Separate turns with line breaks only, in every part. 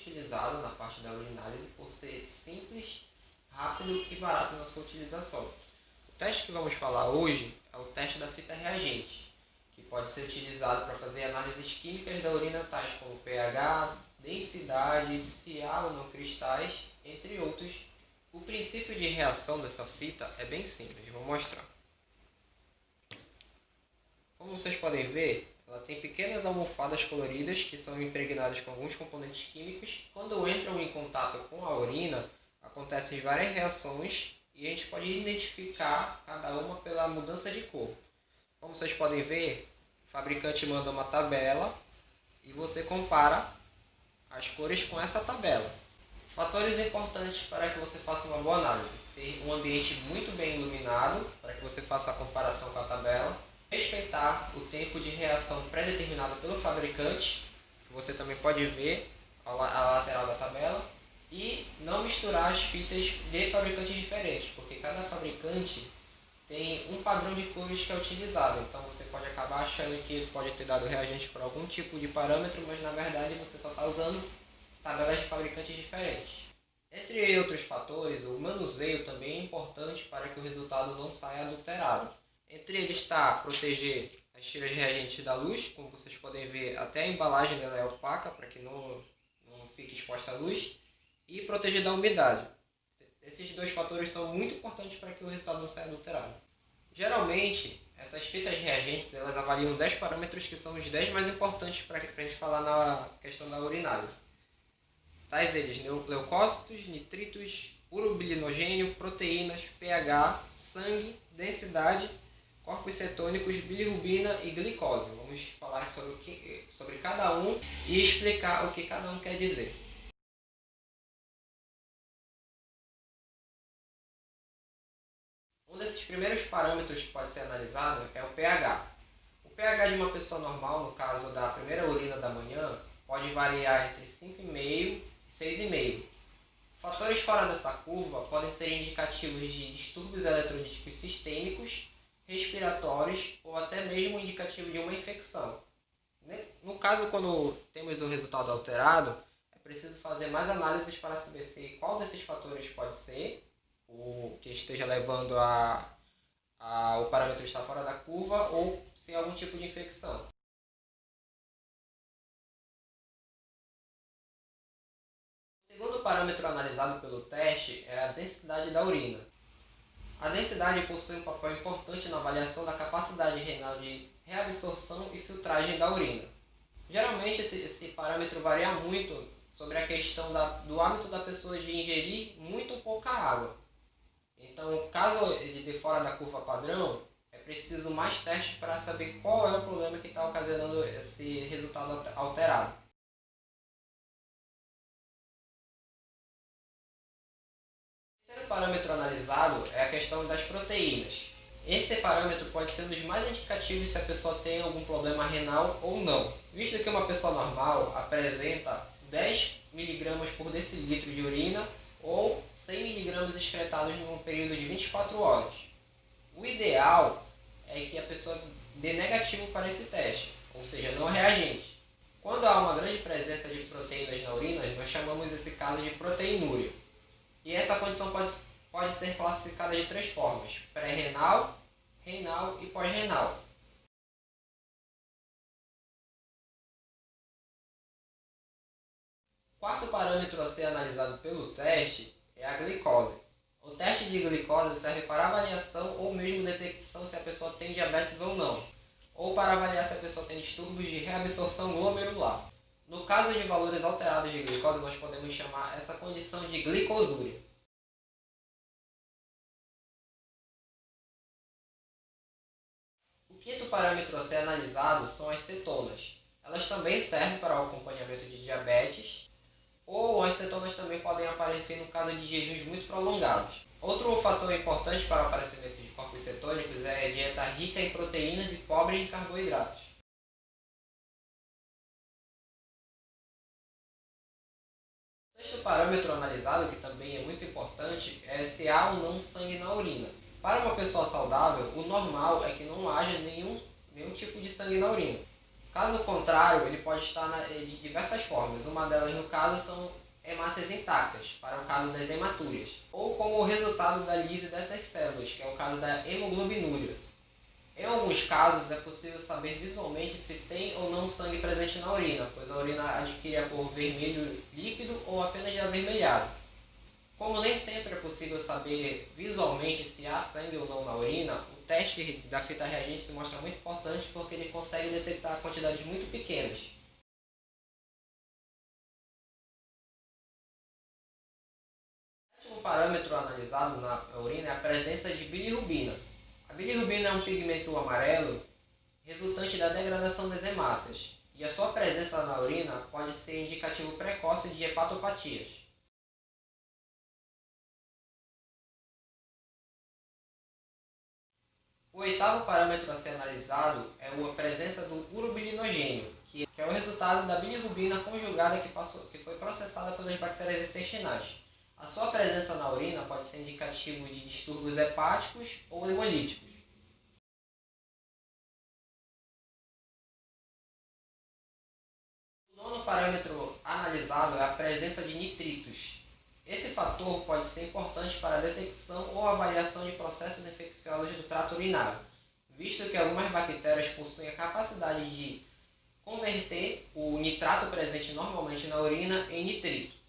utilizado na parte da urinálise por ser simples, rápido e barato na sua utilização. O teste que vamos falar hoje é o teste da fita reagente, que pode ser utilizado para fazer análises químicas da urina, tais como pH, densidade, se há ou não cristais, entre outros. O princípio de reação dessa fita é bem simples, vou mostrar. Como vocês podem ver, ela tem pequenas almofadas coloridas que são impregnadas com alguns componentes químicos. Quando entram em contato com a urina, acontecem várias reações e a gente pode identificar cada uma pela mudança de cor. Como vocês podem ver, o fabricante manda uma tabela e você compara as cores com essa tabela. Fatores importantes para que você faça uma boa análise: ter um ambiente muito bem iluminado para que você faça a comparação com a tabela, respeitar o tempo de reação pré-determinado pelo fabricante, que você também pode ver a lateral da tabela, e não misturar as fitas de fabricantes diferentes, porque cada fabricante tem um padrão de cores que é utilizado, então você pode acabar achando que pode ter dado reagente para algum tipo de parâmetro, mas na verdade você só está usando tabelas de fabricantes diferentes. Entre outros fatores, o manuseio também é importante para que o resultado não saia adulterado. Entre eles está proteger as tiras reagentes da luz, como vocês podem ver, até a embalagem dela é opaca para que não fique exposta à luz, e proteger da umidade. Esses dois fatores são muito importantes para que o resultado não saia adulterado. Geralmente, essas fitas reagentes elas avaliam 10 parâmetros que são os 10 mais importantes para a gente falar na questão da urinálise. Tais eles: leucócitos, nitritos, urobilinogênio, proteínas, pH, sangue, densidade, corpos cetônicos, bilirrubina e glicose. Vamos falar sobre cada um e explicar o que cada um quer dizer. Um desses primeiros parâmetros que pode ser analisado é o pH. O pH de uma pessoa normal, no caso da primeira urina da manhã, pode variar entre 5,5 e 6,5. Fatores fora dessa curva podem ser indicativos de distúrbios eletrolíticos sistêmicos, respiratórios ou até mesmo indicativo de uma infecção. No caso, quando temos o resultado alterado, é preciso fazer mais análises para saber se qual desses fatores pode ser o que esteja levando o parâmetro estar fora da curva ou se é algum tipo de infecção. O segundo parâmetro analisado pelo teste é a densidade da urina. A densidade possui um papel importante na avaliação da capacidade renal de reabsorção e filtragem da urina. Geralmente esse parâmetro varia muito sobre a questão do hábito da pessoa de ingerir muito ou pouca água. Então, caso ele dê fora da curva padrão, é preciso mais testes para saber qual é o problema que está ocasionando esse resultado alterado. O terceiro parâmetro analisado é a questão das proteínas. Esse parâmetro pode ser um dos mais indicativos se a pessoa tem algum problema renal ou não, visto que uma pessoa normal apresenta 10 mg por decilitro de urina ou 100 mg excretados num período de 24 horas. O ideal é que a pessoa dê negativo para esse teste, ou seja, não reagente. Quando há uma grande presença de proteínas na urina, nós chamamos esse caso de proteinúria. E essa condição pode ser classificada de 3 formas: pré-renal, renal e pós-renal. O quarto parâmetro a ser analisado pelo teste é a glicose. O teste de glicose serve para avaliação ou mesmo detecção se a pessoa tem diabetes ou não, ou para avaliar se a pessoa tem distúrbios de reabsorção glomerular. No caso de valores alterados de glicose, nós podemos chamar essa condição de glicosúria. O quinto parâmetro a ser analisado são as cetonas. Elas também servem para o acompanhamento de diabetes, ou as cetonas também podem aparecer no caso de jejuns muito prolongados. Outro fator importante para o aparecimento de corpos cetônicos é a dieta rica em proteínas e pobre em carboidratos. O sexto parâmetro analisado, que também é muito importante, é se há ou não sangue na urina. Para uma pessoa saudável, o normal é que não haja nenhum tipo de sangue na urina. Caso contrário, ele pode estar de diversas formas. Uma delas, no caso, são hemácias intactas, para o caso das hematuras, ou como resultado da lise dessas células, que é o caso da hemoglobinúria. Em alguns casos, é possível saber visualmente se tem ou não sangue presente na urina, pois a urina adquire a cor vermelho líquido ou apenas de avermelhado. Como nem sempre é possível saber visualmente se há sangue ou não na urina, o teste da fita reagente se mostra muito importante porque ele consegue detectar quantidades muito pequenas. O último parâmetro analisado na urina é a presença de bilirrubina. A bilirrubina é um pigmento amarelo resultante da degradação das hemácias, e a sua presença na urina pode ser indicativo precoce de hepatopatias. O oitavo parâmetro a ser analisado é a presença do urobilinogênio, que é o resultado da bilirrubina conjugada que foi processada pelas bactérias intestinais. A sua presença na urina pode ser indicativo de distúrbios hepáticos ou hemolíticos. O nono parâmetro analisado é a presença de nitritos. Esse fator pode ser importante para a detecção ou avaliação de processos infecciosos do trato urinário, visto que algumas bactérias possuem a capacidade de converter o nitrato presente normalmente na urina em nitrito.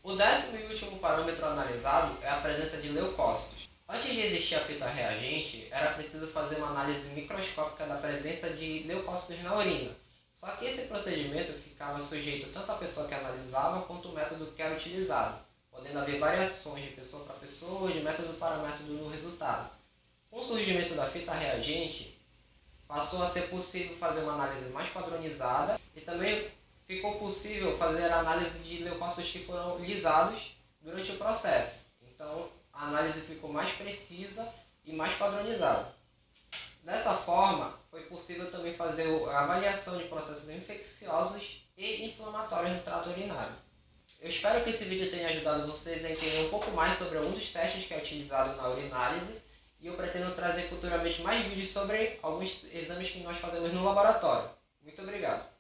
O décimo e último parâmetro analisado é a presença de leucócitos. Antes de existir a fita reagente, era preciso fazer uma análise microscópica da presença de leucócitos na urina. Só que esse procedimento ficava sujeito tanto à pessoa que analisava quanto ao método que era utilizado, podendo haver variações de pessoa para pessoa, de método para método no resultado. Com o surgimento da fita reagente, passou a ser possível fazer uma análise mais padronizada e também ficou possível fazer a análise de leucócitos que foram lisados durante o processo. Então, a análise ficou mais precisa e mais padronizada. Dessa forma, foi possível também fazer a avaliação de processos infecciosos e inflamatórios no trato urinário. Eu espero que esse vídeo tenha ajudado vocês a entender um pouco mais sobre alguns dos testes que é utilizado na urinálise, e eu pretendo trazer futuramente mais vídeos sobre alguns exames que nós fazemos no laboratório. Muito obrigado!